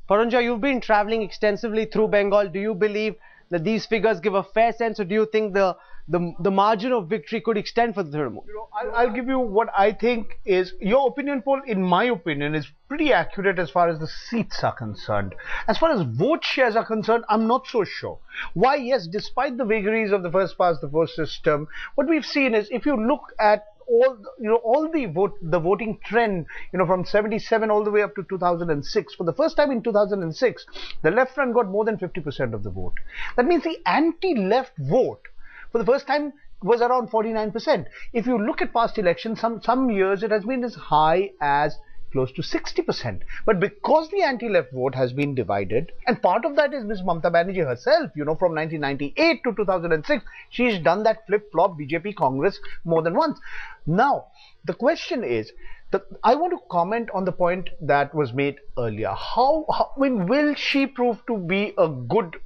Parunja, you've been traveling extensively through Bengal. Do you believe that these figures give a fair sense, or do you think the margin of victory could extend for the Trinamool? You know, I'll give you what I think is your opinion poll. In my opinion, is pretty accurate as far as the seats are concerned. As far as vote shares are concerned, I'm not so sure. Why? Yes, despite the vagaries of the first past the post system, what we've seen is, if you look at all the voting trend, from 77 all the way up to 2006. For the first time in 2006, the left front got more than 50% of the vote. That means the anti-left vote for the first time was around 49%. If you look at past elections, some years it has been as high as close to 60%. But because the anti-left vote has been divided, and part of that is Ms. Mamata Banerjee herself, from 1998 to 2006, she's done that flip-flop BJP Congress more than once. Now, the question is, I want to comment on the point that was made earlier. Will she prove to be a good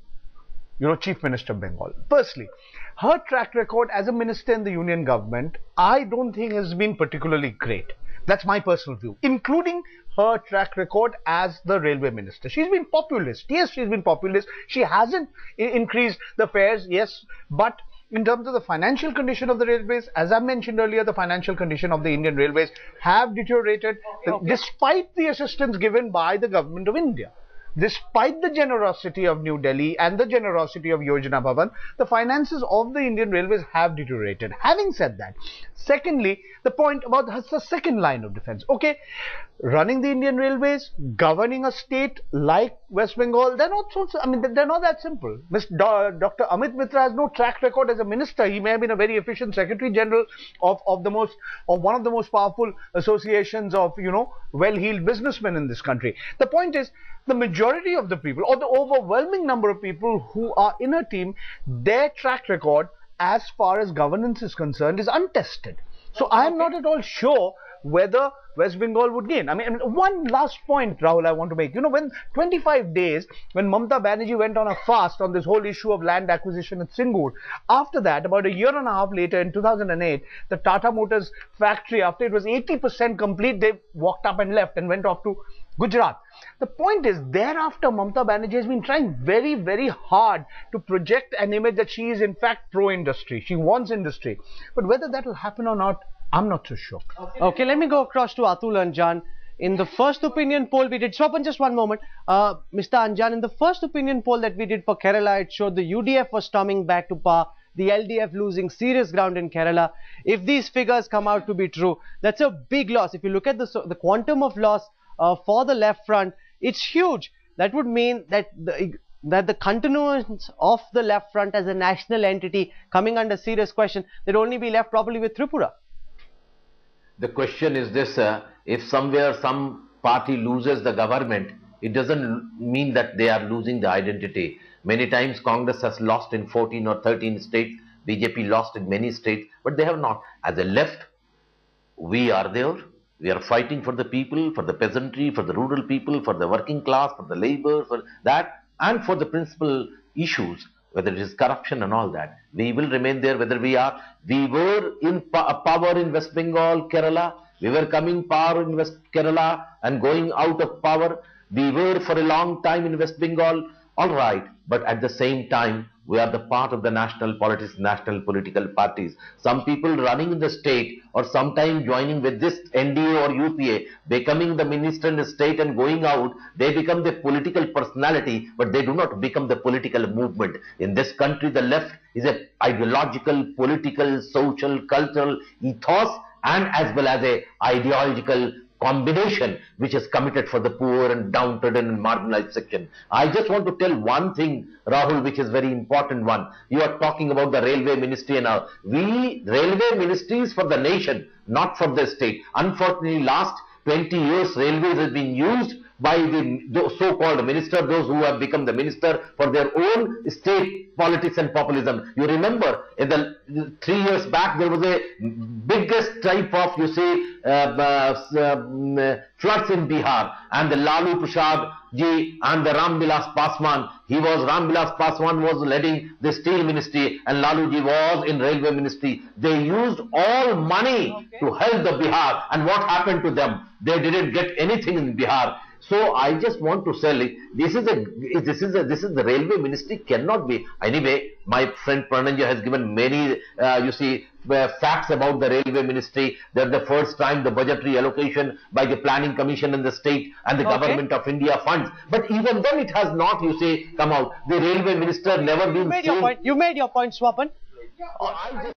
Chief Minister of Bengal? Firstly, her track record as a minister in the union government, I don't think has been particularly great. That's my personal view, including her track record as the railway minister. She's been populist. Yes, she's been populist. She hasn't increased the fares, yes, but in terms of the financial condition of the railways, as I mentioned earlier, the financial condition of the Indian railways have deteriorated despite the assistance given by the government of India. Despite the generosity of New Delhi and the generosity of Yojana Bhavan, the finances of the Indian Railways have deteriorated. Having said that, secondly, the point about the second line of defense. Okay, running the Indian Railways, governing a state like West Bengal, they're not they're not that simple. Dr. Amit Mitra has no track record as a minister. He may have been a very efficient Secretary General of one of the most powerful associations of well-heeled businessmen in this country. The point is, the majority of the people, or the overwhelming number of people who are in a team, their track record as far as governance is concerned is untested. So I am not at all sure whether West Bengal would gain. One last point, Rahul, I want to make. When 25 days, when Mamata Banerjee went on a fast on this whole issue of land acquisition at Singur, after that, about a year and a half later, in 2008, the Tata Motors factory, after it was 80% complete, they walked up and left and went off to Gujarat. The point is, thereafter, Mamata Banerjee has been trying very, very hard to project an image that she is in fact pro-industry. She wants industry. But whether that will happen or not, I'm not so sure. Okay, let me go across to Atul Anjan. In the first opinion poll we did, stop on just one moment. Mr. Anjan, in the first opinion poll that we did for Kerala, it showed the UDF was storming back to power, the LDF losing serious ground in Kerala. If these figures come out to be true, that's a big loss. If you look at the quantum of loss for the left front, it's huge. That would mean that the continuance of the left front as a national entity coming under serious question, they'd only be left probably with Tripura. The question is this, if somewhere some party loses the government, it doesn't mean that they are losing the identity. Many times Congress has lost in 14 or 13 states, BJP lost in many states, but they have not. As a left, we are there. We are fighting for the people, for the peasantry, for the rural people, for the working class, for the labor, for that, and for the principal issues, whether it is corruption and all that. We will remain there, whether we were in power in West Bengal, Kerala, we were coming power in West Kerala and going out of power. We were for a long time in West Bengal, all right, but at the same time, we are the part of the national politics, national political parties. Some people running in the state or sometime joining with this NDA or UPA, becoming the minister in the state and going out, they become the political personality, but they do not become the political movement. In this country, the left is an ideological, political, social, cultural ethos and as well as a ideological combination which is committed for the poor and downtrodden and marginalized section. I just want to tell one thing, Rahul, which is very important one. You are talking about the railway ministry and all. Railway ministry is for the nation, not for the state. Unfortunately, last 20 years, railways has been used by the so-called minister, those who have become the minister for their own state politics and populism. You remember, in the 3 years back, there was a biggest type of, floods in Bihar, and the Lalu Prasad ji and the Ramvilas Paswan, Ramvilas Paswan was leading the steel ministry and Lalu ji was in railway ministry. They used all money to help the Bihar, and what happened to them? They didn't get anything in Bihar. So I just want to tell it, this is the railway ministry cannot be. Anyway, my friend Prananja has given many, facts about the railway ministry. That the first time the budgetary allocation by the planning commission in the state and the government of India funds. But even then it has not, come out. The railway minister never been. You made your point, Swapan.